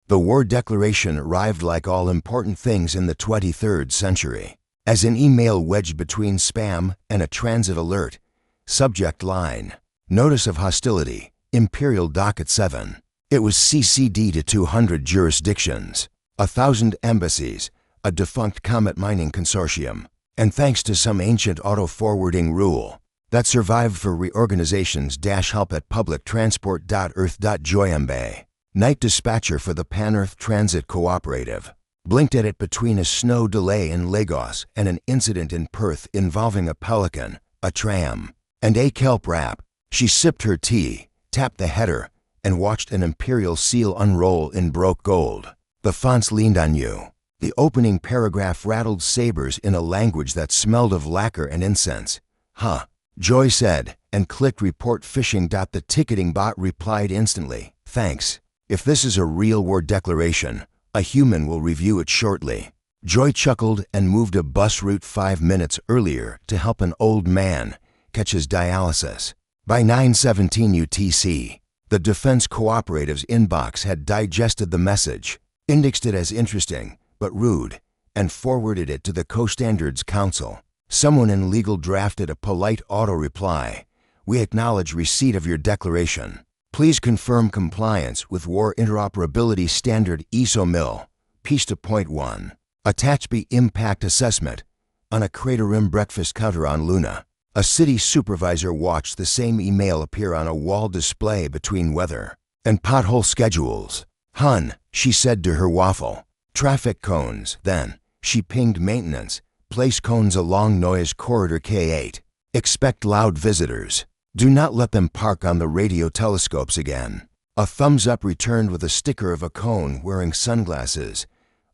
The war declaration arrived like all important things in the 23rd century, as an email wedged between spam and a transit alert. Subject line: Notice of hostility, Imperial Docket 7. It was CC'd to 200 jurisdictions, 1,000 embassies, a defunct comet mining consortium, and thanks to some ancient auto-forwarding rule that survived for reorganizations-help at publictransport.earth.joyembe. Night dispatcher for the Pan-Earth Transit Cooperative blinked at it between a snow delay in Lagos and an incident in Perth involving a pelican, a tram, and a kelp wrap. She sipped her tea, tapped the header, and watched an imperial seal unroll in broke gold. The fonts leaned on you. The opening paragraph rattled sabers in a language that smelled of lacquer and incense. Huh, Joy said, and clicked report phishing. The ticketing bot replied instantly, thanks. If this is a real war declaration, a human will review it shortly. Joy chuckled and moved a bus route 5 minutes earlier to help an old man catch his dialysis. By 9:17 UTC, the Defense Cooperative's inbox had digested the message, indexed it as interesting but rude, and forwarded it to the Co-Standards Council. Someone in legal drafted a polite auto-reply. We acknowledge receipt of your declaration. Please confirm compliance with War Interoperability Standard ISO MIL, PISTA Point 1. Attached be impact assessment on a crater rim breakfast counter on Luna. A city supervisor watched the same email appear on a wall display between weather and pothole schedules. Hun, she said to her waffle. Traffic cones. Then she pinged maintenance. Place cones along noise corridor K8. Expect loud visitors. Do not let them park on the radio telescopes again. A thumbs up returned with a sticker of a cone wearing sunglasses.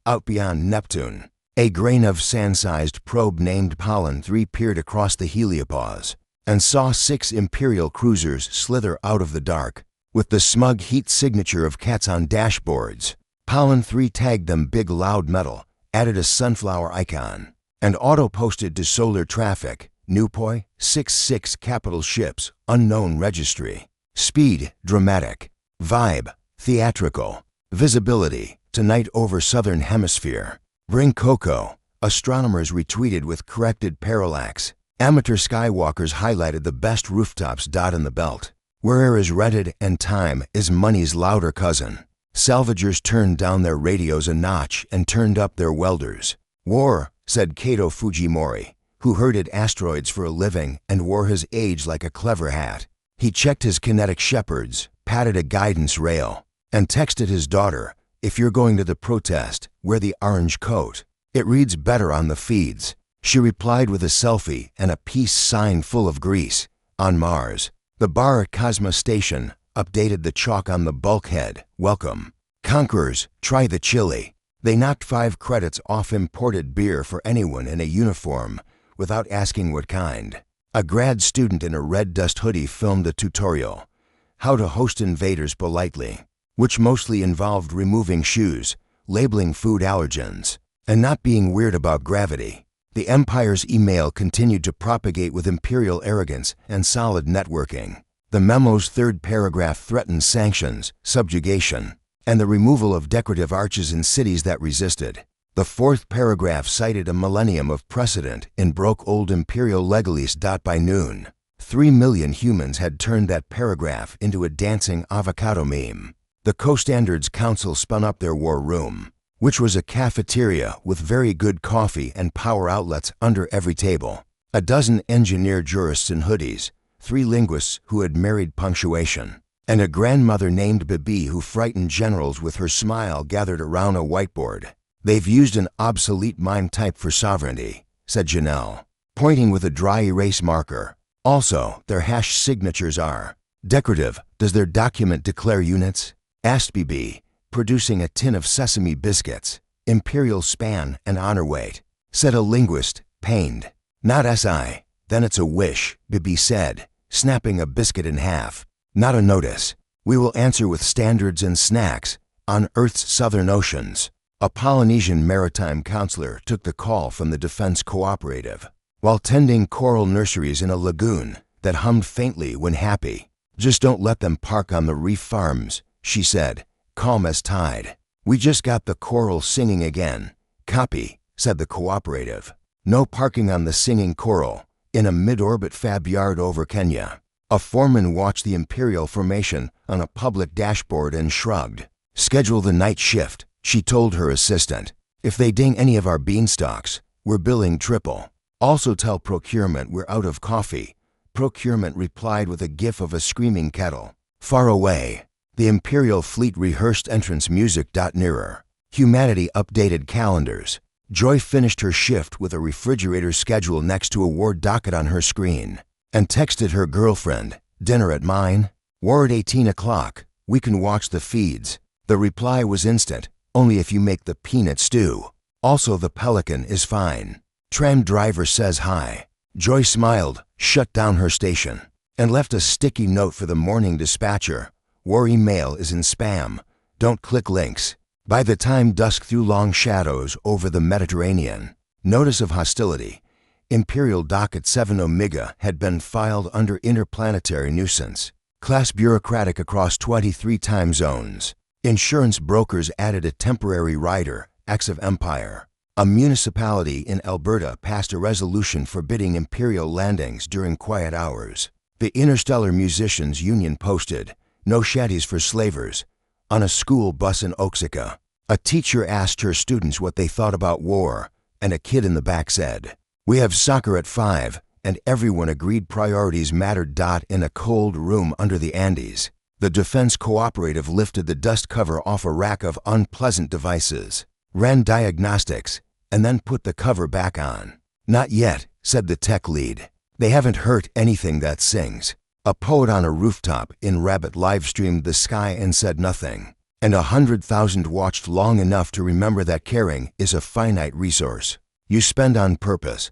Out beyond Neptune, a grain of sand-sized probe named Pollen 3 peered across the heliopause and saw 6 Imperial cruisers slither out of the dark with the smug heat signature of cats on dashboards. Pollen 3 tagged them big loud metal, added a sunflower icon, and auto-posted to solar traffic. Newpoi, 6 capital ships, unknown registry. Speed, dramatic. Vibe, theatrical. Visibility, tonight over southern hemisphere. Bring cocoa. Astronomers retweeted with corrected parallax. Amateur skywalkers highlighted the best rooftops. In the belt, where air is rented and time is money's louder cousin. Salvagers turned down their radios a notch and turned up their welders. War, said Kato Fujimori, who herded asteroids for a living and wore his age like a clever hat. He checked his kinetic shepherds, patted a guidance rail, and texted his daughter, if you're going to the protest, wear the orange coat. It reads better on the feeds. She replied with a selfie and a peace sign full of grease. On Mars, the bar at Cosma Station updated the chalk on the bulkhead. Welcome. Conquerors, try the chili. They knocked 5 credits off imported beer for anyone in a uniform without asking what kind. A grad student in a red dust hoodie filmed a tutorial, how to host invaders politely, which mostly involved removing shoes, labeling food allergens, and not being weird about gravity. The Empire's email continued to propagate with imperial arrogance and solid networking. The memo's 3rd paragraph threatened sanctions, subjugation, and the removal of decorative arches in cities that resisted. The 4th paragraph cited a millennium of precedent in broke old imperial legalese. By noon, 3 million humans had turned that paragraph into a dancing avocado meme. The Co-Standards Council spun up their war room, which was a cafeteria with very good coffee and power outlets under every table. A dozen engineer jurists in hoodies, 3 linguists who had married punctuation, and a grandmother named Bibi who frightened generals with her smile gathered around a whiteboard. They've used an obsolete mime type for sovereignty, said Janelle, pointing with a dry erase marker. Also, their hash signatures are decorative. Does their document declare units? Asked Bibi, producing a tin of sesame biscuits. Imperial span and honor weight, said a linguist, pained. Not SI. Then it's a wish, Bibi said, snapping a biscuit in half. Not a notice. We will answer with standards and snacks on Earth's southern oceans. A Polynesian maritime counselor took the call from the Defense Cooperative while tending coral nurseries in a lagoon that hummed faintly when happy. Just don't let them park on the reef farms, she said, calm as tide. We just got the choral singing again. Copy, said the cooperative. No parking on the singing choral, in a mid-orbit fab yard over Kenya. A foreman watched the Imperial formation on a public dashboard and shrugged. Schedule the night shift, she told her assistant. If they ding any of our beanstalks, we're billing triple. Also tell procurement we're out of coffee. Procurement replied with a gif of a screaming kettle. Far away, the Imperial fleet rehearsed entrance music. Nearer. Humanity updated calendars. Joy finished her shift with a refrigerator schedule next to a ward docket on her screen and texted her girlfriend, dinner at mine? War at 18 o'clock. We can watch the feeds. The reply was instant, only if you make the peanut stew. Also, the Pelican is fine. Tram driver says hi. Joy smiled, shut down her station, and left a sticky note for the morning dispatcher. War email is in spam. Don't click links. By the time dusk threw long shadows over the Mediterranean, notice of hostility, Imperial Docket 7 Omega had been filed under interplanetary nuisance. Class bureaucratic across 23 time zones. Insurance brokers added a temporary rider, X of Empire. A municipality in Alberta passed a resolution forbidding Imperial landings during quiet hours. The Interstellar Musicians Union posted, "No shanties for slavers," on a school bus in Oaxaca. A teacher asked her students what they thought about war, and a kid in the back said, "We have soccer at 5, and everyone agreed priorities mattered. In a cold room under the Andes, the Defense Cooperative lifted the dust cover off a rack of unpleasant devices, ran diagnostics, and then put the cover back on. Not yet, said the tech lead. They haven't hurt anything that sings. A poet on a rooftop in Rabbit live-streamed the sky and said nothing. And 100,000 watched long enough to remember that caring is a finite resource you spend on purpose.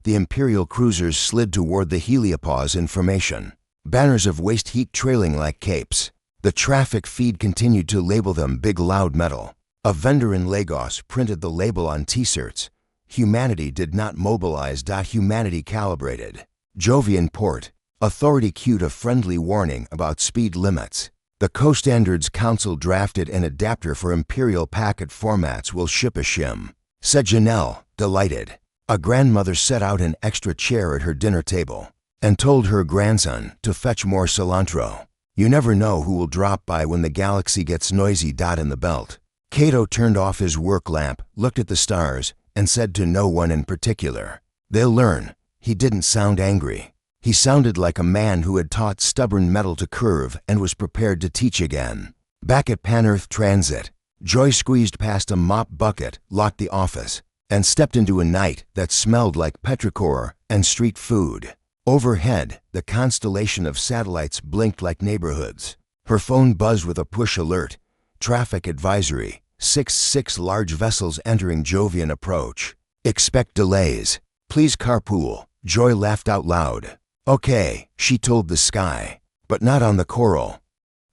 The Imperial cruisers slid toward the heliopause in formation, banners of waste heat trailing like capes. The traffic feed continued to label them big loud metal. A vendor in Lagos printed the label on t-shirts. Humanity did not mobilize. Humanity calibrated. Jovian port. Authority cued a friendly warning about speed limits. The Co-Standards Council drafted an adapter for Imperial packet formats. Will ship a shim, said Janelle, delighted. A grandmother set out an extra chair at her dinner table and told her grandson to fetch more cilantro. You never know who will drop by when the galaxy gets noisy. In the belt. Cato turned off his work lamp, looked at the stars, and said to no one in particular, "They'll learn." He didn't sound angry. He sounded like a man who had taught stubborn metal to curve and was prepared to teach again. Back at Pan-Earth Transit, Joy squeezed past a mop bucket, locked the office, and stepped into a night that smelled like petrichor and street food. Overhead, the constellation of satellites blinked like neighborhoods. Her phone buzzed with a push alert. Traffic advisory. 6 large vessels entering Jovian approach. Expect delays. Please carpool. Joy laughed out loud. Okay, she told the sky, but not on the Coral.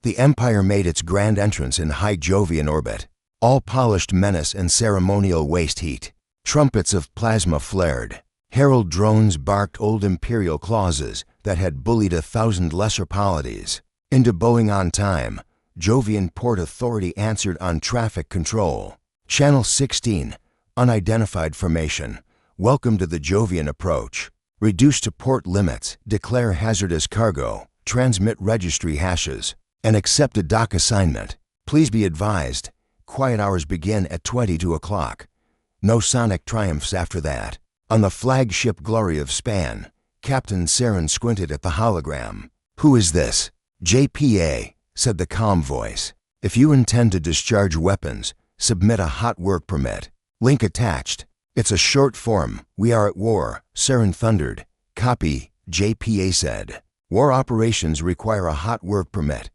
The Empire made its grand entrance in high Jovian orbit, all polished menace and ceremonial waste heat. Trumpets of plasma flared. Herald drones barked old Imperial clauses that had bullied 1,000 lesser polities. Into Boeing on time, Jovian Port Authority answered on traffic control. Channel 16, unidentified formation. Welcome to the Jovian approach. Reduce to port limits, declare hazardous cargo, transmit registry hashes, and accept a dock assignment. Please be advised, quiet hours begin at 22 o'clock. No sonic triumphs after that. On the flagship Glory of Span, Captain Saren squinted at the hologram. Who is this? JPA, said the calm voice. If you intend to discharge weapons, submit a hot work permit. Link attached. It's a short form. We are at war, Saren thundered. Copy, JPA said. War operations require a hot work permit.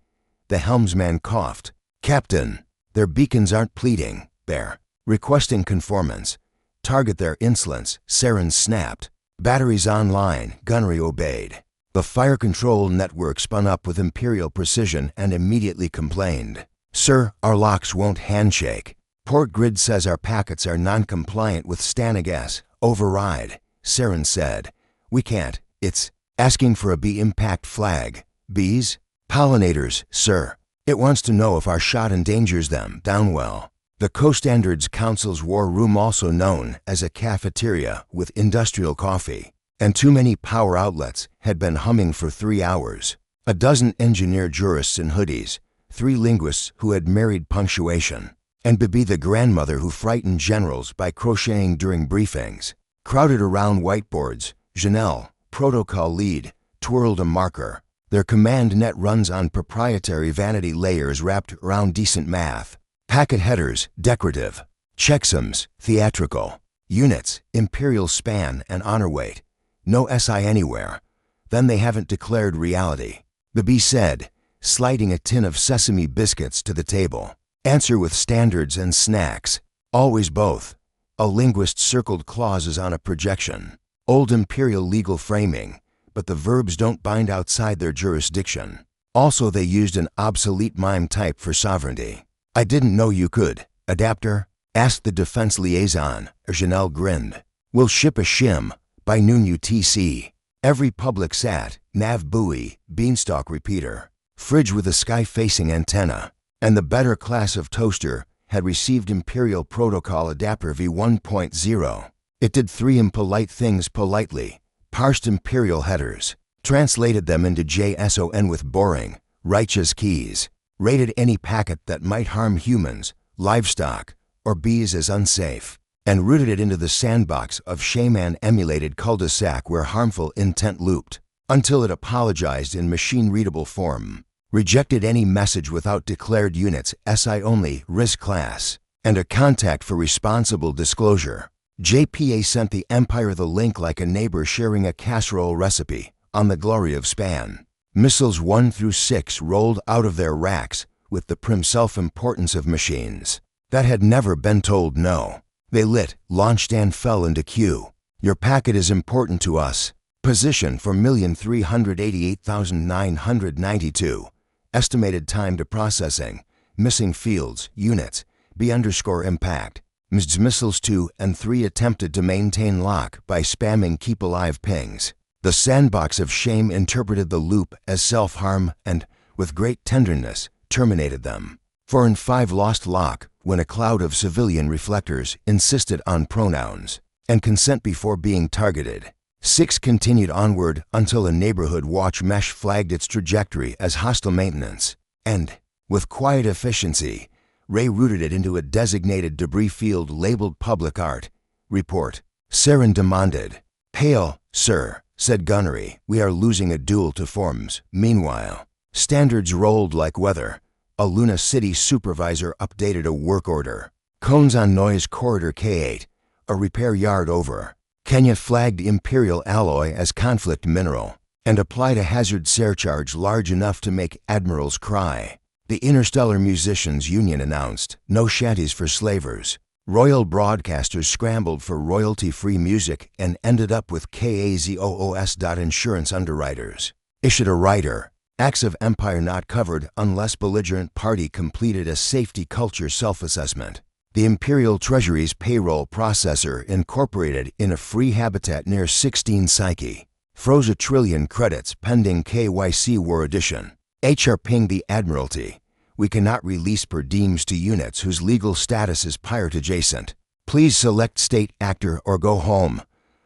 The helmsman coughed. Captain, their beacons aren't pleading. They're requesting conformance. Target their insolence, Saren snapped. Batteries online, gunnery obeyed. The fire control network spun up with Imperial precision and immediately complained. Sir, our locks won't handshake. Port grid says our packets are non-compliant with Stanig S. Override, Saren said. We can't. It's asking for a bee impact flag. Bees? Pollinators, sir. It wants to know if our shot endangers them. Downwell. The Co-Standards Council's war room, also known as a cafeteria with industrial coffee and too many power outlets, had been humming for 3 hours. A dozen engineer jurists in hoodies, 3 linguists who had married punctuation, and Bibi the grandmother who frightened generals by crocheting during briefings, crowded around whiteboards. Janelle, protocol lead, twirled a marker. Their command net runs on proprietary vanity layers wrapped around decent math. Packet headers, decorative. Checksums, theatrical. Units, imperial span and honor weight. No SI anywhere. Then they haven't declared reality. Bibi said, sliding a tin of sesame biscuits to the table. Answer with standards and snacks. Always both. A linguist circled clauses on a projection. Old imperial legal framing, but the verbs don't bind outside their jurisdiction. Also, they used an obsolete mime type for sovereignty. I didn't know you could. Adapter? Asked the defense liaison. Janelle grinned. We'll ship a shim by noon UTC. Every public sat, nav buoy, beanstalk repeater, fridge with a sky-facing antenna, and the better class of toaster had received Imperial Protocol Adapter v1.0. It did 3 impolite things politely, parsed Imperial headers, translated them into JSON with boring, righteous keys, rated any packet that might harm humans, livestock, or bees as unsafe, and routed it into the sandbox of shaman-emulated cul-de-sac where harmful intent looped, until it apologized in machine-readable form, rejected any message without declared units, SI only, RIS class, and a contact for responsible disclosure. JPA sent the Empire the link like a neighbor sharing a casserole recipe on the glory of span. Missiles 1 through 6 rolled out of their racks with the prim self-importance of machines that had never been told no. They lit, launched, and fell into queue. Your packet is important to us. Position for 1,388,992. Estimated time to processing. Missing fields, units, B_impact. Missiles 2 and 3 attempted to maintain lock by spamming keep alive pings. The sandbox of shame interpreted the loop as self-harm and, with great tenderness, terminated them. 4 and 5 lost lock when a cloud of civilian reflectors insisted on pronouns and consent before being targeted. 6 continued onward until a neighborhood watch mesh flagged its trajectory as hostile maintenance, and, with quiet efficiency, Ray routed it into a designated debris field labeled public art. Report. Saren demanded. Hail, sir, said Gunnery. We are losing a duel to forms. Meanwhile, standards rolled like weather. A Luna City supervisor updated a work order. Cones on noise corridor K8. A repair yard over. Kenya flagged Imperial alloy as conflict mineral and applied a hazard surcharge large enough to make admirals cry. The Interstellar Musicians Union announced no shanties for slavers. Royal broadcasters scrambled for royalty-free music and ended up with KAZOOS. Underwriters issued a rider. Acts of Empire not covered unless belligerent party completed a safety culture self-assessment. The Imperial Treasury's payroll processor incorporated in a free habitat near 16 Psyche. Froze 1 trillion credits pending KYC War Edition. HR pinged the Admiralty. We cannot release per diems to units whose legal status is pirate adjacent. Please select state actor or go home.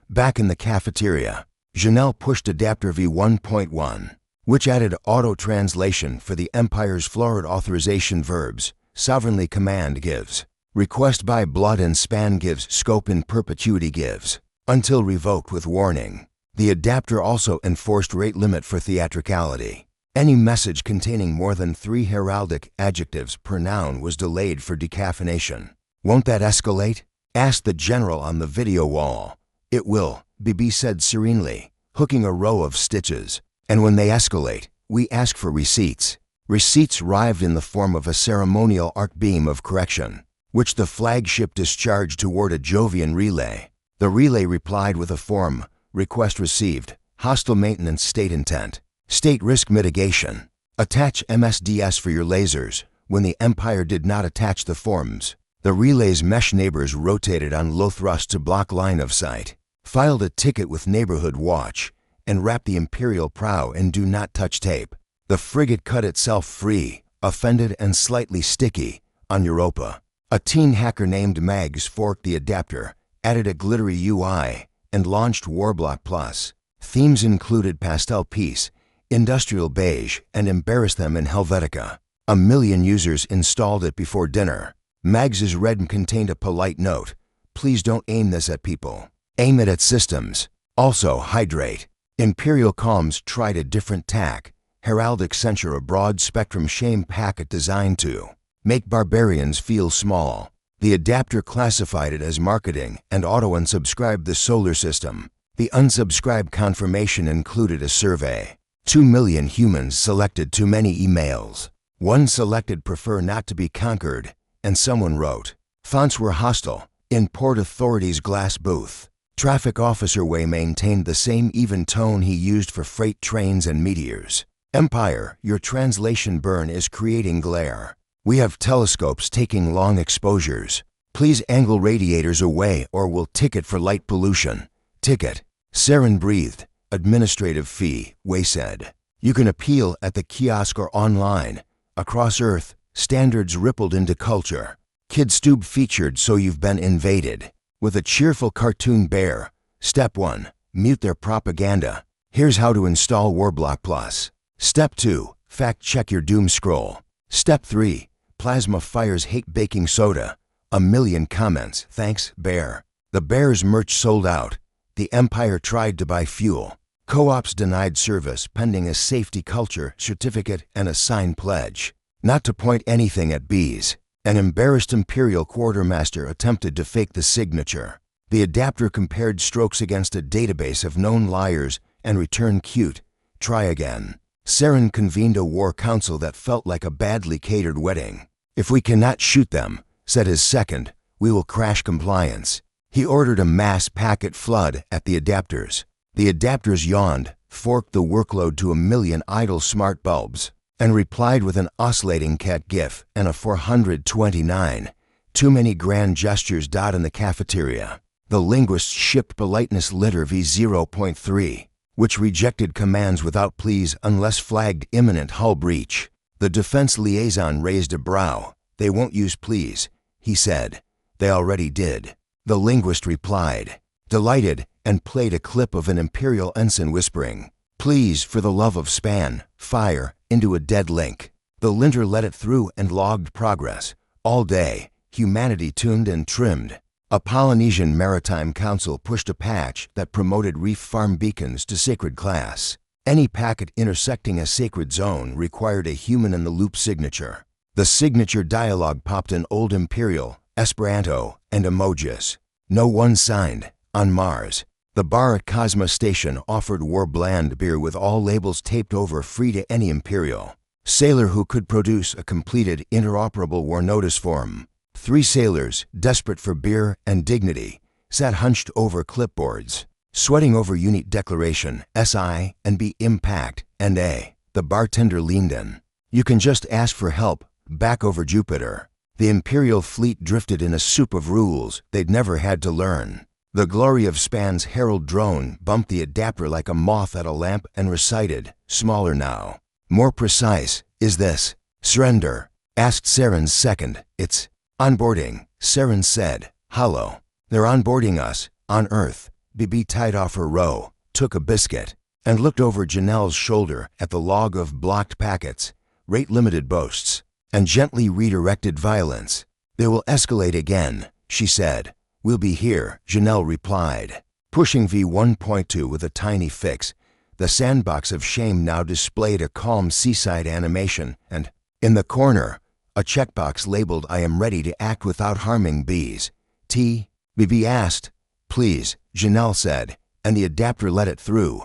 Back in the cafeteria, Janelle pushed Adapter v1.1, which added auto-translation for the Empire's florid authorization verbs. Sovereignly command gives. Request by blood and span gives. Scope in perpetuity gives. Until revoked with warning. The adapter also enforced rate limit for theatricality. Any message containing more than 3 heraldic adjectives per noun was delayed for decaffeination. Won't that escalate? Asked the general on the video wall. It will, Bibi said serenely, hooking a row of stitches. And when they escalate, we ask for receipts. Receipts arrived in the form of a ceremonial arc beam of correction, which the flagship discharged toward a Jovian relay. The relay replied with a form, request received, hostile maintenance state intent. State risk mitigation. Attach MSDS for your lasers. When the Empire did not attach the forms, the relay's mesh neighbors rotated on low thrust to block line of sight, filed a ticket with Neighborhood Watch, and wrapped the Imperial prow in do not touch tape. The frigate cut itself free, offended and slightly sticky, on Europa. A teen hacker named Mags forked the adapter, added a glittery UI, and launched Warblock Plus. Themes included pastel peace, industrial beige, and embarrass them in Helvetica. 1 million users installed it before dinner. Mags's red contained a polite note. Please don't aim this at people. Aim it at systems. Also, hydrate. Imperial Comms tried a different tack. Heraldic censure a broad-spectrum shame packet designed to make barbarians feel small. The adapter classified it as marketing and auto-unsubscribed the solar system. The unsubscribe confirmation included a survey. 2 million humans selected too many emails. One selected prefer not to be conquered, and someone wrote, fonts were hostile, in Port Authority's glass booth. Traffic Officer Way maintained the same even tone he used for freight trains and meteors. Empire, your translation burn is creating glare. We have telescopes taking long exposures. Please angle radiators away or we'll ticket for light pollution. Ticket. Saren breathed. Administrative fee, Way said. You can appeal at the kiosk or online. Across Earth, standards rippled into culture. KidStube featured So You've Been Invaded. With a cheerful cartoon bear. Step 1. Mute their propaganda. Here's how to install Warblock Plus. Step 2. Fact check your doom scroll. Step 3. Plasma fires hate baking soda. 1 million comments. Thanks, Bear. The Bear's merch sold out. The Empire tried to buy fuel. Co-ops denied service pending a safety culture certificate and a signed pledge. Not to point anything at bees. An embarrassed Imperial quartermaster attempted to fake the signature. The adapter compared strokes against a database of known liars and returned cute. Try again. Saren convened a war council that felt like a badly catered wedding. If we cannot shoot them, said his second, we will crash compliance. He ordered a mass packet flood at the adapters. The adapters yawned, forked the workload to 1 million idle smart bulbs, and replied with an oscillating cat gif and a 429. Too many grand gestures. In the cafeteria. The linguists shipped politeness litter v0.3, which rejected commands without please unless flagged imminent hull breach. The defense liaison raised a brow. They won't use please, he said. They already did. The linguist replied, delighted, and played a clip of an Imperial ensign whispering, please, for the love of span, fire, into a dead link. The linter let it through and logged progress. All day, humanity tuned and trimmed. A Polynesian Maritime Council pushed a patch that promoted reef farm beacons to sacred class. Any packet intersecting a sacred zone required a human-in-the-loop signature. The signature dialogue popped in Old Imperial, Esperanto, and emojis. No one signed. On Mars, the bar at Cosma Station offered war bland beer with all labels taped over free to any Imperial sailor who could produce a completed interoperable war notice form. 3 sailors, desperate for beer and dignity, sat hunched over clipboards, sweating over unit declaration, SI and B impact, and A. The bartender leaned in. You can just ask for help, back over Jupiter. The Imperial fleet drifted in a soup of rules they'd never had to learn. The glory of Span's Herald drone bumped the adapter like a moth at a lamp and recited, smaller now. More precise, is this? Surrender, asked Saren's second. It's onboarding, Saren said. Hollow. They're onboarding us, on Earth. Bibi tied off her row, took a biscuit, and looked over Janelle's shoulder at the log of blocked packets, rate-limited boasts, and gently redirected violence. They will escalate again, she said. We'll be here, Janelle replied. Pushing V1.2 with a tiny fix, the sandbox of shame now displayed a calm seaside animation, and, in the corner, a checkbox labeled I am ready to act without harming bees. Bibi asked. Please, Janelle said, and the adapter let it through.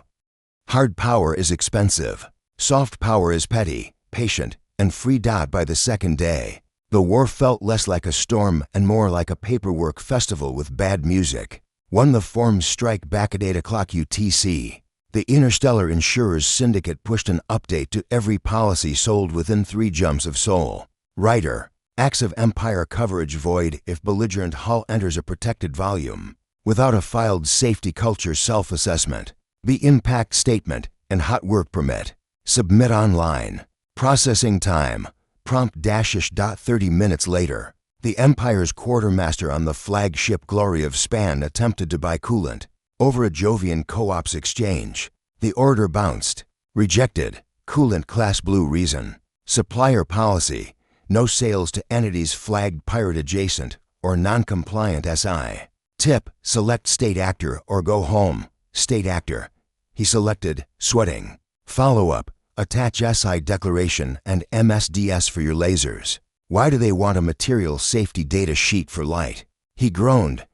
Hard power is expensive. Soft power is petty, patient, and free. By the second day, the war felt less like a storm and more like a paperwork festival with bad music. When the forms strike back at 8 o'clock UTC, the Interstellar Insurers Syndicate pushed an update to every policy sold within 3 jumps of Sol. Writer, Acts of Empire coverage void if belligerent hull enters a protected volume, without a filed safety culture self-assessment. The impact statement and hot work permit. Submit online. Processing time. Prompt dashish. 30 minutes later. The Empire's quartermaster on the flagship Glory of Span attempted to buy coolant over a Jovian co-ops exchange. The order bounced. Rejected. Coolant Class Blue reason. Supplier policy. No sales to entities flagged pirate adjacent or non-compliant SI. Tip, select state actor or go home. State actor. He selected, sweating. Follow-up, attach SI declaration and MSDS for your lasers. Why do they want a material safety data sheet for light? He groaned.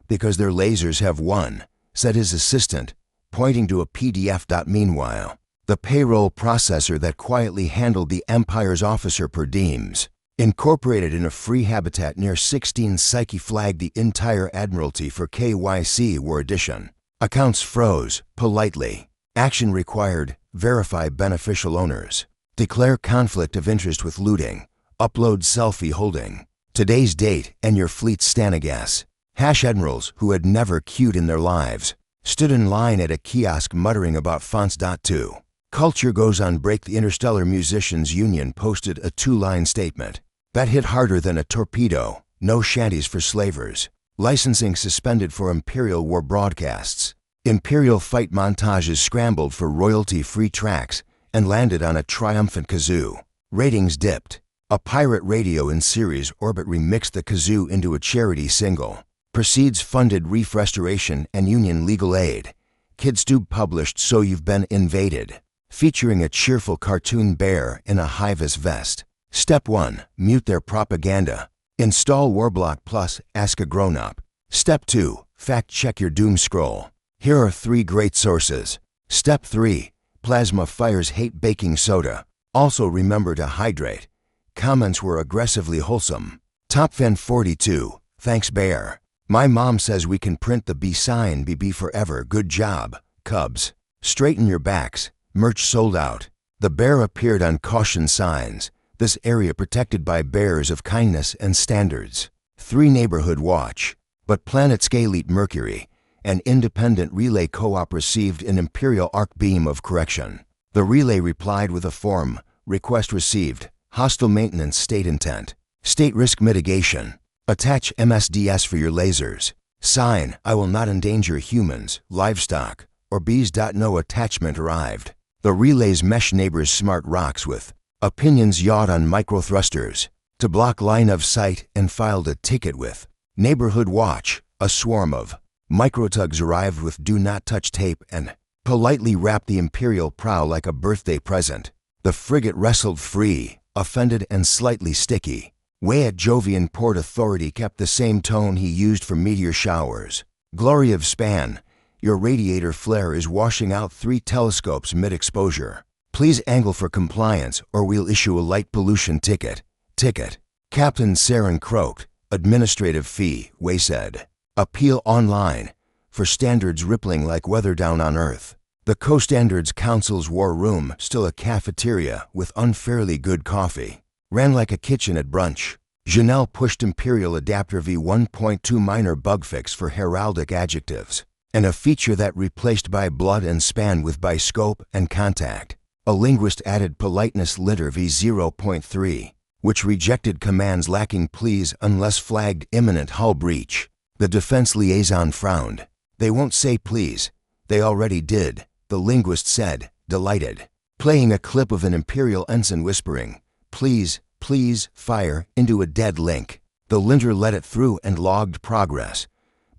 Because their lasers have one, said his assistant, pointing to a PDF. Meanwhile, the payroll processor that quietly handled the Empire's officer per diems, incorporated in a free habitat near 16 Psyche, flagged the entire Admiralty for KYC war edition. Accounts froze, politely. Action required, verify beneficial owners. Declare conflict of interest with looting. Upload selfie holding. Today's date and your fleet's Stanagas. Admirals who had never queued in their lives stood in line at a kiosk muttering about fonts. 2. Culture goes on break. The Interstellar Musicians Union posted a 2-line statement. That hit harder than a torpedo. No shanties for slavers. Licensing suspended for Imperial War broadcasts. Imperial fight montages scrambled for royalty-free tracks and landed on a triumphant kazoo. Ratings dipped. A pirate radio in series orbit remixed the kazoo into a charity single. Proceeds funded Reef Restoration and Union Legal Aid. KidStube published So You've Been Invaded, featuring a cheerful cartoon bear in a high-vis vest. Step 1. Mute their propaganda. Install Warblock Plus, ask a grown-up. Step 2. Fact-check your doom scroll. Here are 3 great sources. Step 3. Plasma fires hate baking soda. Also remember to hydrate. Comments were aggressively wholesome. TopFan 42. Thanks Bear. My mom says we can print the B sign BB forever. Good job, Cubs. Straighten your backs. Merch sold out. The bear appeared on caution signs. This area protected by bears of kindness and standards. 3 Neighborhood Watch. But Planetscape Elite Mercury, an independent relay co-op, received an Imperial arc beam of correction. The relay replied with a form. Request received. Hostile maintenance. State intent. State risk mitigation. Attach MSDS for your lasers. Sign, I will not endanger humans, livestock, or bees. No attachment arrived. The relay's mesh neighbors smart rocks with opinions yawed on microthrusters to block line of sight and filed a ticket with Neighborhood Watch. A swarm of microtugs arrived with do not touch tape and politely wrapped the Imperial prow like a birthday present. The frigate wrestled free, offended and slightly sticky. Way at Jovian Port Authority kept the same tone he used for meteor showers. Glory of Span, your radiator flare is washing out 3 telescopes mid-exposure. Please angle for compliance or we'll issue a light pollution ticket. Ticket. Captain Saren croaked. Administrative fee, Way said. Appeal online. For standards rippling like weather down on Earth. The Co-Standards Council's war room, still a cafeteria with unfairly good coffee, ran like a kitchen at brunch. Janelle pushed Imperial Adapter v1.2 minor bug fix for heraldic adjectives, and a feature that replaced by blood and span with by scope and contact. A linguist added politeness litter v0.3, which rejected commands lacking please unless flagged imminent hull breach. The defense liaison frowned. They won't say please. They already did, the linguist said, delighted, playing a clip of an Imperial ensign whispering, please, please, fire, into a dead link. The linter let it through and logged progress.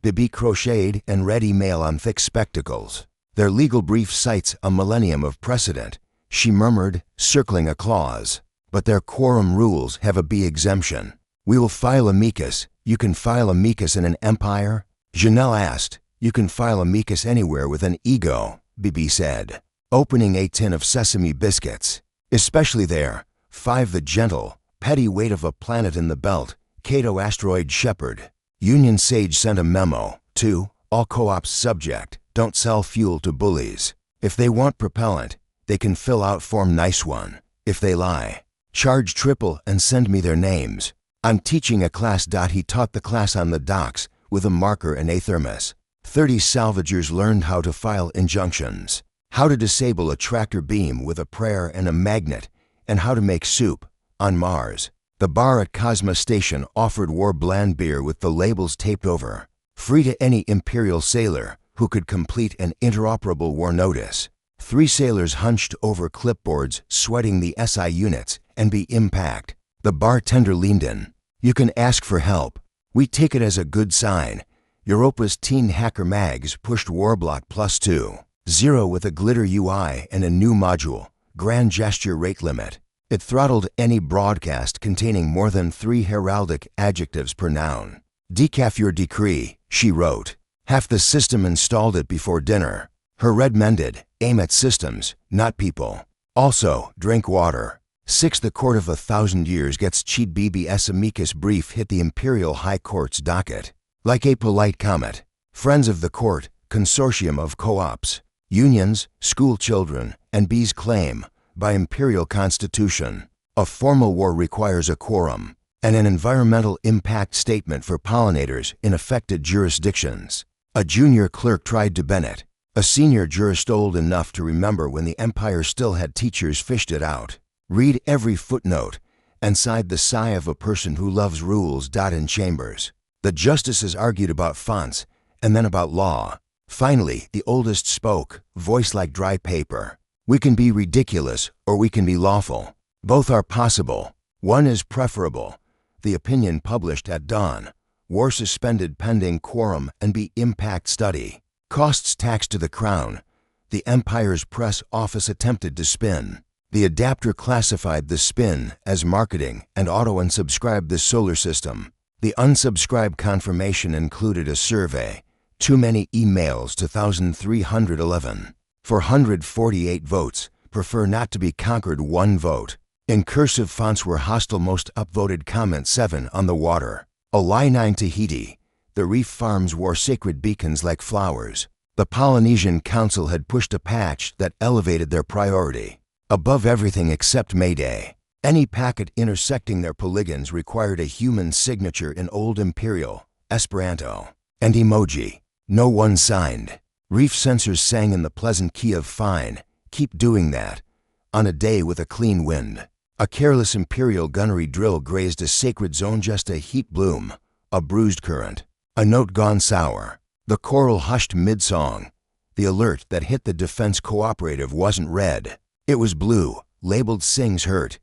Bibi crocheted and read email on thick spectacles. Their legal brief cites a millennium of precedent, she murmured, circling a clause. But their quorum rules have a B exemption. We will file amicus. You can file amicus in an empire? Janelle asked. You can file amicus anywhere with an ego, Bibi said, opening a tin of sesame biscuits. Especially there. 5 The gentle, petty weight of a planet in the belt, Cato asteroid shepherd. Union Sage sent a memo. 2. All co-ops subject, don't sell fuel to bullies. If they want propellant, they can fill out form nice one. If they lie, charge triple and send me their names. I'm teaching a class. He taught the class on the docks with a marker and a thermos. 30 salvagers learned how to file injunctions, how to disable a tractor beam with a prayer and a magnet, and how to make soup on Mars. The bar at Cosma Station offered war bland beer with the labels taped over, free to any Imperial sailor who could complete an interoperable war notice. 3 sailors hunched over clipboards, sweating the SI units and be impact. The bartender leaned in. You can ask for help. We take it as a good sign. Europa's teen hacker mags pushed Warblock +2.0 with a glitter UI and a new module, grand gesture rate limit. It throttled any broadcast containing more than 3 heraldic adjectives per noun. Decaf your decree, she wrote. Half the system installed it before dinner. Her red mended, aim at systems, not people. Also, drink water. 6. The Court of 1,000 Years gets cheat BBS amicus brief hit the Imperial High Court's docket. Like a polite comet. Friends of the Court, consortium of co-ops, unions, school children, and bees claim, by Imperial Constitution, a formal war requires a quorum and an environmental impact statement for pollinators in affected jurisdictions. A junior clerk tried to Bennett. A senior jurist old enough to remember when the Empire still had teachers fished it out. Read every footnote and sighed the sigh of a person who loves rules. In chambers. The justices argued about fonts and then about law. Finally, the oldest spoke, voice like dry paper. We can be ridiculous or we can be lawful. Both are possible. One is preferable. The opinion published at dawn. War suspended pending quorum and be impact study. Costs taxed to the Crown. The Empire's press office attempted to spin. The adapter classified the spin as marketing and auto-unsubscribed the solar system. The unsubscribe confirmation included a survey. Too many emails to 1,311. 448 votes. Prefer not to be conquered 1 vote. In cursive fonts were hostile most upvoted comment 7 on the water. Oli 9 Tahiti. The reef farms wore sacred beacons like flowers. The Polynesian Council had pushed a patch that elevated their priority above everything except Mayday. Any packet intersecting their polygons required a human signature in Old Imperial, Esperanto, and emoji. No one signed. Reef sensors sang in the pleasant key of fine. Keep doing that. On a day with a clean wind. A careless Imperial gunnery drill grazed a sacred zone, just a heat bloom, a bruised current. A note gone sour. The choral hushed mid-song. The alert that hit the Defense Cooperative wasn't red. It was blue, labeled Sings Hurt.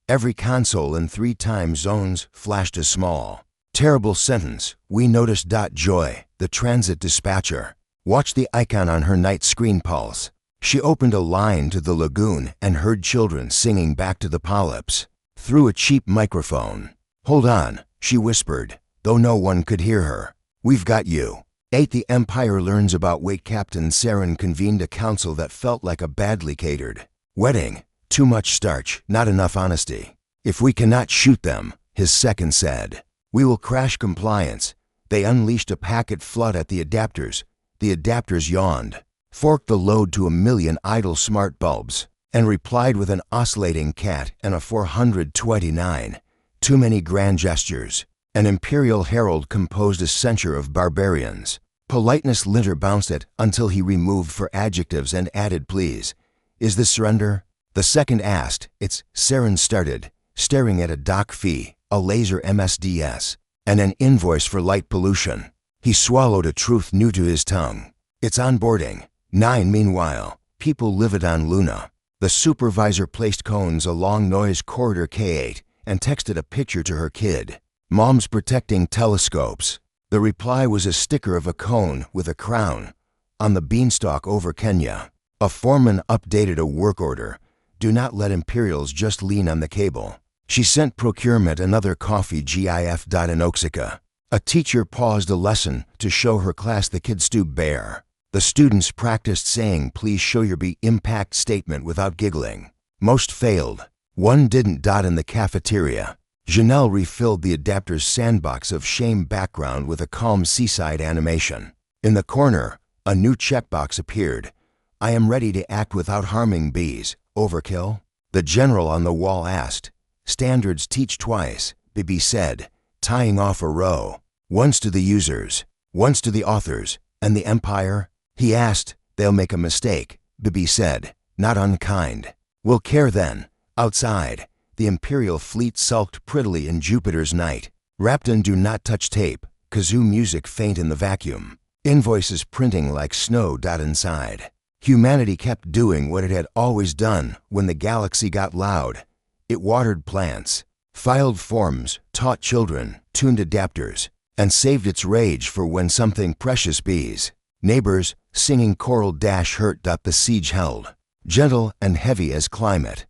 Every console in 3 time zones flashed a small, terrible sentence. We noticed. Joy, the transit dispatcher, watched the icon on her night screen pulse. She opened a line to the lagoon and heard children singing back to the polyps through a cheap microphone. Hold on, she whispered, though no one could hear her. We've got you. 8. The Empire learns about Wait. Captain Saren convened a council that felt like a badly catered wedding. Too much starch, not enough honesty. If we cannot shoot them, his second said, we will crash compliance. They unleashed a packet flood at the adapters. The adapters yawned, forked the load to 1,000,000 idle smart bulbs, and replied with an oscillating cat and a 429. Too many grand gestures. An Imperial herald composed a censure of barbarians. Politeness Linter bounced it until he removed for adjectives and added please. Is this surrender? The second asked. It's Saren started, staring at a dock fee, a laser MSDS, and an invoice for light pollution. He swallowed a truth new to his tongue. It's onboarding. 9. Meanwhile, people livid on Luna. The supervisor placed cones along noise corridor K8 and texted a picture to her kid. Mom's protecting telescopes. The reply was a sticker of a cone with a crown on the beanstalk over Kenya. A foreman updated a work order. Do not let Imperials just lean on the cable. She sent procurement another coffee GIF. In Oaxaca. A teacher paused a lesson to show her class the kid stoop bear. The students practiced saying please show your impact statement without giggling. Most failed. One didn't. In the cafeteria. Janelle refilled the adapter's sandbox of shame background with a calm seaside animation. In the corner, a new checkbox appeared. I am ready to act without harming bees. Overkill? The general on the wall asked. Standards teach twice, Bibi said, tying off a row. Once to the users, once to the authors, and the Empire? He asked. They'll make a mistake, Bibi said, not unkind. We'll care then. Outside. the Imperial fleet sulked prettily in Jupiter's night, wrapped in do-not-touch tape, kazoo music faint in the vacuum, invoices printing like snow inside. Humanity kept doing what it had always done when the galaxy got loud. It watered plants, filed forms, taught children, tuned adapters, and saved its rage for when something precious bees, neighbors, singing choral hurt the siege held, gentle and heavy as climate.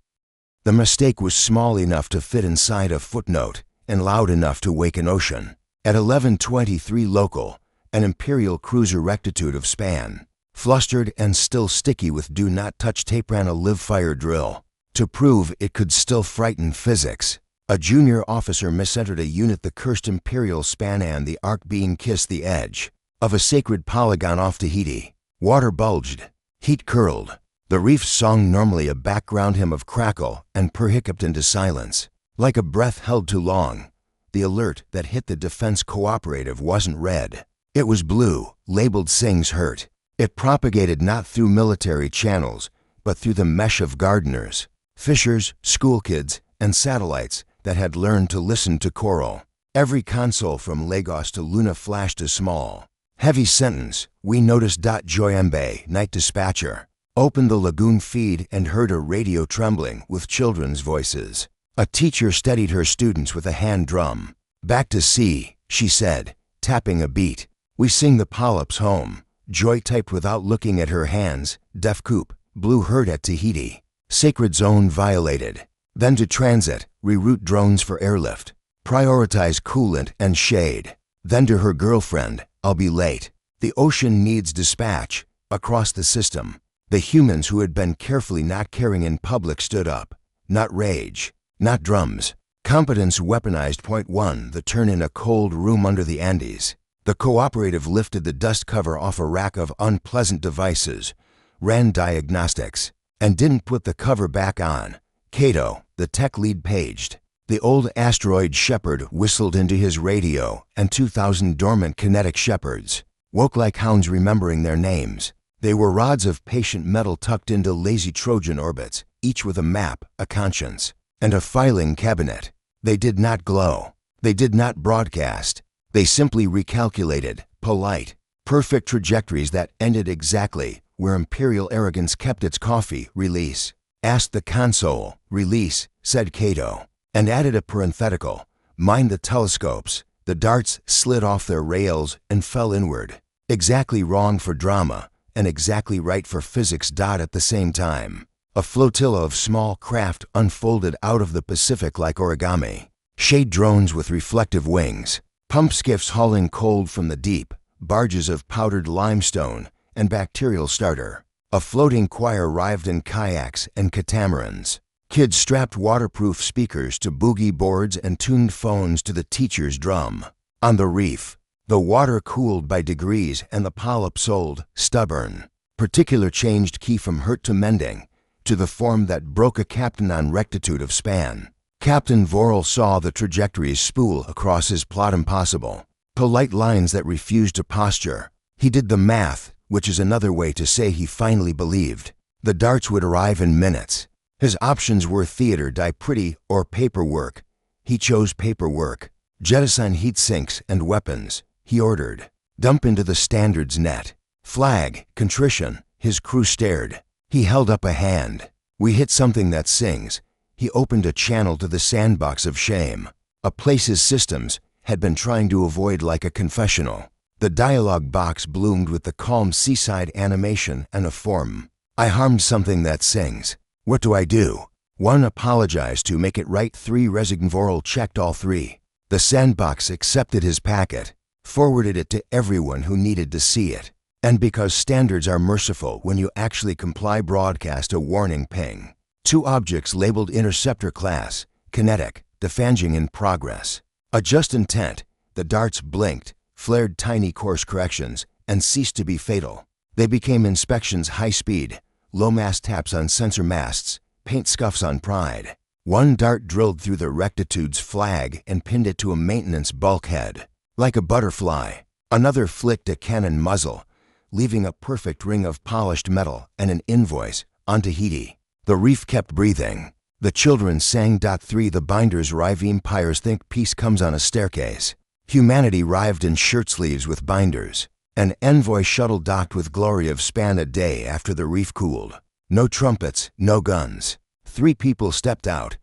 The mistake was small enough to fit inside a footnote and loud enough to wake an ocean. At 11:23 local, an Imperial cruiser rectitude of span, flustered and still sticky with do-not-touch tape, ran a live-fire drill. To prove it could still frighten physics, a junior officer misentered a unit. The cursed Imperial span and the arc being kissed the edge of a sacred polygon off Tahiti. Water bulged, heat curled. The reef's song, normally a background hymn of crackle and purr, hiccuped into silence. Like a breath held too long, the alert that hit the Defense Cooperative wasn't red. It was blue, labeled Sings Hurt. It propagated not through military channels, but through the mesh of gardeners, fishers, schoolkids, and satellites that had learned to listen to choral. Every console from Lagos to Luna flashed a small, heavy sentence. We noticed. Joyembe, night dispatcher, opened the lagoon feed and heard a radio trembling with children's voices. A teacher steadied her students with a hand drum. Back to sea, she said, tapping a beat. We sing the polyps home. Joy typed without looking at her hands. Def Coop, Blue heard at Tahiti. Sacred zone violated. Then to transit, reroute drones for airlift. Prioritize coolant and shade. Then to her girlfriend, I'll be late. The ocean needs dispatch. Across the system, the humans who had been carefully not caring in public stood up. Not rage, not drums. Competence weaponized. Point 1. The turn in a cold room under the Andes. The cooperative lifted the dust cover off a rack of unpleasant devices, ran diagnostics, and didn't put the cover back on. Cato, the tech lead, paged. The old asteroid shepherd whistled into his radio, and 2,000 dormant kinetic shepherds woke like hounds, remembering their names. They were rods of patient metal tucked into lazy Trojan orbits, each with a map, a conscience, and a filing cabinet. They did not glow. They did not broadcast. They simply recalculated, polite, perfect trajectories that ended exactly where Imperial arrogance kept its coffee. Release, asked the console. Release, said Cato, and added a parenthetical. Mind the telescopes. The darts slid off their rails and fell inward. Exactly wrong for drama, and exactly right for physics. At the same time, a flotilla of small craft unfolded out of the Pacific like origami. Shade drones with reflective wings, pump skiffs hauling coal from the deep, barges of powdered limestone and bacterial starter. A floating choir arrived in kayaks and catamarans. Kids strapped waterproof speakers to boogie boards and tuned phones to the teacher's drum. On the reef, the water cooled by degrees and the polyp sold, stubborn. Particular changed key from hurt to mending, to the form that broke a captain on rectitude of span. Captain Vorel saw the trajectories spool across his plot. Impossible. Polite lines that refused to posture. He did the math, which is another way to say he finally believed. The darts would arrive in minutes. His options were theater, die pretty, or paperwork. He chose paperwork. Jettison heat sinks and weapons, he ordered. Dump into the standards net. Flag, contrition. His crew stared. He held up a hand. We hit something that sings. He opened a channel to the sandbox of shame, a place his systems had been trying to avoid like a confessional. The dialogue box bloomed with the calm seaside animation and a form. I harmed something that sings. What do I do? 1. Apologize to make it right. 3. Resign. Vorel checked all 3. The sandbox accepted his packet, forwarded it to everyone who needed to see it. And because standards are merciful when you actually comply, broadcast a warning ping. 2 objects labeled Interceptor class, kinetic, defanging in progress. Adjust intent. The darts blinked, flared tiny course corrections, and ceased to be fatal. They became inspections high speed, low mass taps on sensor masts, paint scuffs on Pride. 1 dart drilled through the rectitude's flag and pinned it to a maintenance bulkhead. Like a butterfly, another flicked a cannon muzzle, leaving a perfect ring of polished metal and an invoice on Tahiti. The reef kept breathing. The children sang. 3 The binders rive. Empires think peace comes on a staircase. Humanity rived in shirt sleeves with binders. An envoy shuttle docked with glory of span a day after the reef cooled. No trumpets, no guns. 3 people stepped out.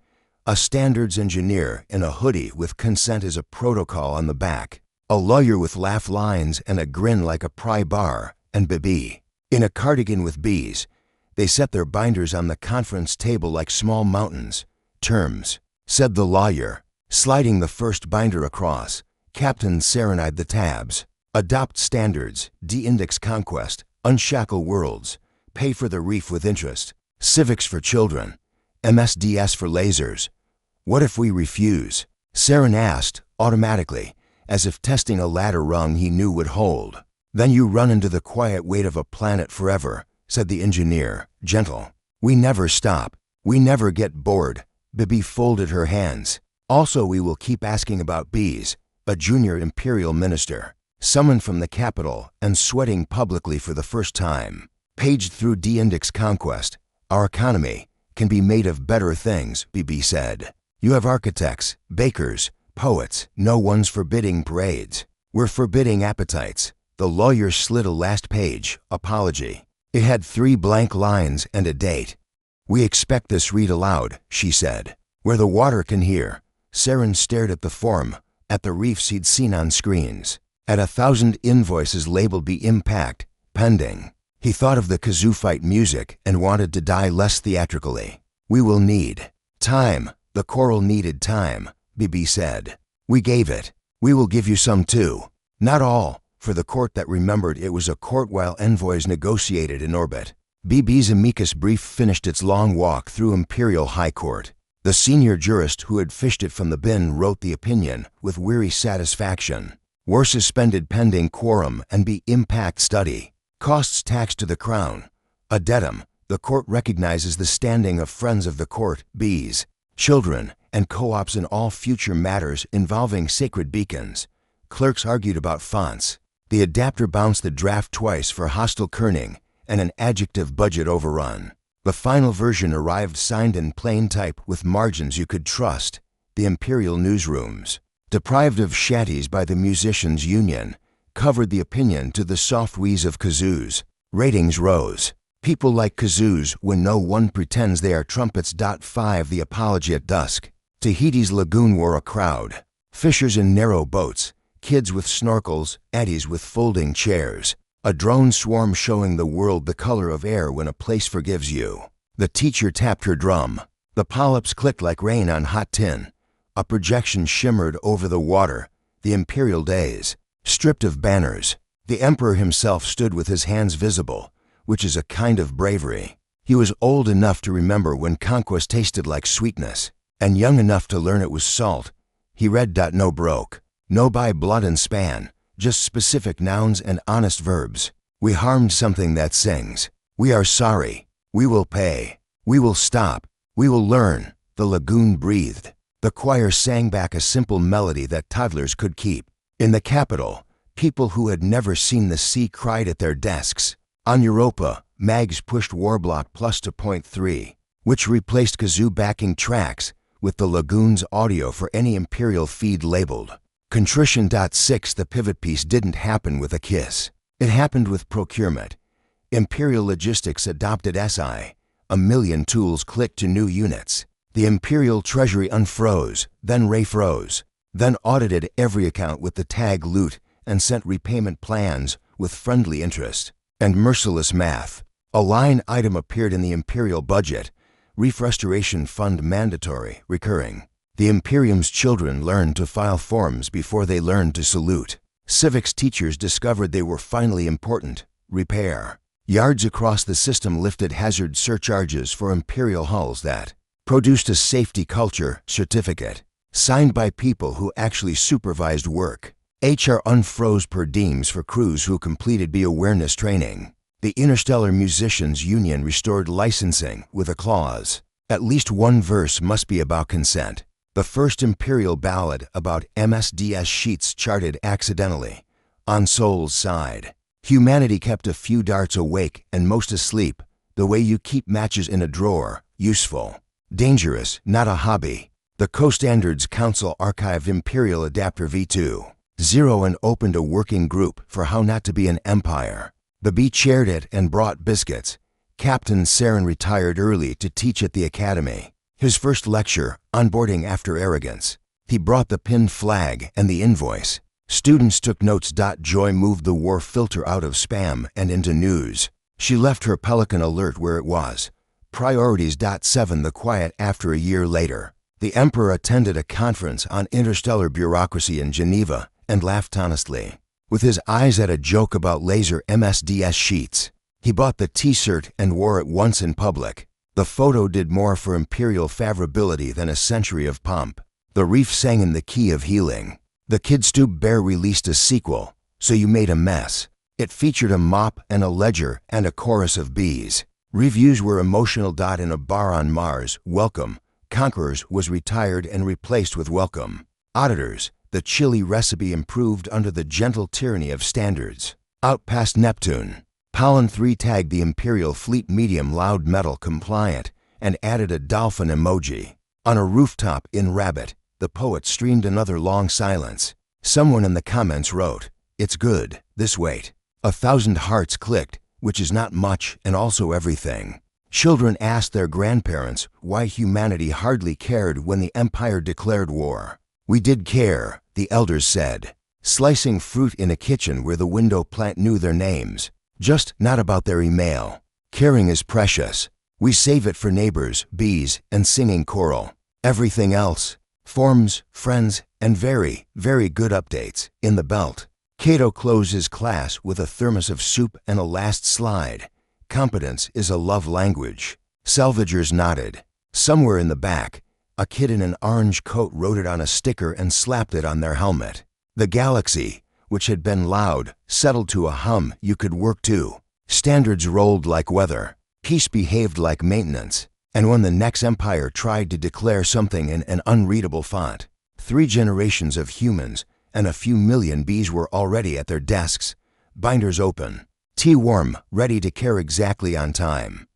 A standards engineer in a hoodie with consent is a protocol on the back. A lawyer with laugh lines and a grin like a pry bar, and Bibi. In a cardigan with bees. They set their binders on the conference table like small mountains. Terms, said the lawyer, sliding the first binder across. Captain serenade the tabs. Adopt standards, de-index conquest, unshackle worlds, pay for the reef with interest, civics for children, MSDS for lasers. What if we refuse? Saren asked, automatically, as if testing a ladder rung he knew would hold. Then you run into the quiet weight of a planet forever, said the engineer, gentle. We never stop. We never get bored. Bibi folded her hands. Also, we will keep asking about bees, a junior imperial minister, summoned from the capital and sweating publicly for the first time. Paged through de-index conquest, our economy can be made of better things, Bibi said. You have architects, bakers, poets, no one's forbidding parades. We're forbidding appetites. The lawyer slid a last page, apology. It had 3 blank lines and a date. We expect this read aloud, she said. Where the water can hear. Saren stared at the form, at the reefs he'd seen on screens, at 1,000 invoices labeled "Be Impact, Pending." He thought of the kazoo fight music and wanted to die less theatrically. We will need time. The coral needed time, Bibi said. We gave it. We will give you some too. Not all, for the court that remembered it was a court while envoys negotiated in orbit. Bibi's amicus brief finished its long walk through Imperial High Court. The senior jurist who had fished it from the bin wrote the opinion with weary satisfaction. Were suspended pending quorum and be impact study. Costs taxed to the Crown. Addendum. The court recognizes the standing of friends of the court, bees, children, and co-ops in all future matters involving sacred beacons. Clerks argued about fonts. The adapter bounced the draft twice for hostile kerning and an adjective budget overrun. The final version arrived signed in plain type with margins you could trust. The Imperial newsrooms, deprived of shanties by the Musicians' Union, covered the opinion to the soft wheeze of kazoos. Ratings rose. People like kazoos when no one pretends they are trumpets. 5 The apology at dusk. Tahiti's lagoon wore a crowd. Fishers in narrow boats, kids with snorkels, eddies with folding chairs. A drone swarm showing the world the color of air when a place forgives you. The teacher tapped her drum. The polyps clicked like rain on hot tin. A projection shimmered over the water. The imperial days. Stripped of banners. The emperor himself stood with his hands visible, which is a kind of bravery. He was old enough to remember when conquest tasted like sweetness, and young enough to learn it was salt. He read. No broke. No by blood and span. Just specific nouns and honest verbs. We harmed something that sings. We are sorry. We will pay. We will stop. We will learn. The lagoon breathed. The choir sang back a simple melody that toddlers could keep. In the capital, people who had never seen the sea cried at their desks. On Europa, mags pushed Warblock Plus to .3, which replaced kazoo backing tracks with the lagoon's audio for any Imperial feed labeled. Contrition. 6 The pivot piece didn't happen with a kiss. It happened with procurement. Imperial Logistics adopted SI. 1,000,000 tools clicked to new units. The Imperial Treasury unfroze, then refroze, then audited every account with the tag loot and sent repayment plans with friendly interest and merciless math. A line item appeared in the Imperial budget. Reef Restoration Fund mandatory, recurring. The Imperium's children learned to file forms before they learned to salute. Civics teachers discovered they were finally important. Repair. Yards across the system lifted hazard surcharges for Imperial hulls that produced a safety culture certificate, signed by people who actually supervised work. HR unfroze per diems for crews who completed B-awareness training. The Interstellar Musicians Union restored licensing with a clause. At least one verse must be about consent. The first Imperial ballad about MSDS sheets charted accidentally. On Sol's side. Humanity kept a few darts awake and most asleep, the way you keep matches in a drawer, useful. Dangerous, not a hobby. The Co-Standards Council archived Imperial Adapter V2.0 and opened a working group for how not to be an empire. The bee chaired it and brought biscuits. Captain Saren retired early to teach at the academy. His first lecture, Onboarding After Arrogance. He brought the pinned flag and the invoice. Students took notes. Joy moved the war filter out of spam and into news. She left her Pelican alert where it was. Priorities. 7 The quiet after a year later. The Emperor attended a conference on interstellar bureaucracy in Geneva and laughed honestly. With his eyes at a joke about laser MSDS sheets. He bought the T-shirt and wore it once in public. The photo did more for imperial favorability than a century of pomp. The reef sang in the key of healing. The Kid Stoop Bear released a sequel, So You Made a Mess. It featured a mop and a ledger and a chorus of bees. Reviews were emotional. In a bar on Mars, Welcome, Conquerors was retired and replaced with Welcome. Auditors, the chili recipe improved under the gentle tyranny of standards. Out past Neptune. Pollen 3 tagged the Imperial Fleet medium loud metal compliant and added a dolphin emoji. On a rooftop in Rabbit, the poet streamed another long silence. Someone in the comments wrote, "It's good, this wait." 1,000 hearts clicked, which is not much and also everything. Children asked their grandparents why humanity hardly cared when the Empire declared war. "We did care," the elders said. Slicing fruit in a kitchen where the window plant knew their names. Just not about their email. Caring is precious. We save it for neighbors, bees, and singing choral. Everything else, forms, friends, and very, very good updates, in the belt. Cato closed his class with a thermos of soup and a last slide. Competence is a love language. Salvagers nodded. Somewhere in the back, a kid in an orange coat wrote it on a sticker and slapped it on their helmet. The galaxy, which had been loud, settled to a hum you could work to. Standards rolled like weather. Peace behaved like maintenance. And when the next empire tried to declare something in an unreadable font, 3 generations of humans and a few million bees were already at their desks, binders open, tea warm, ready to care exactly on time.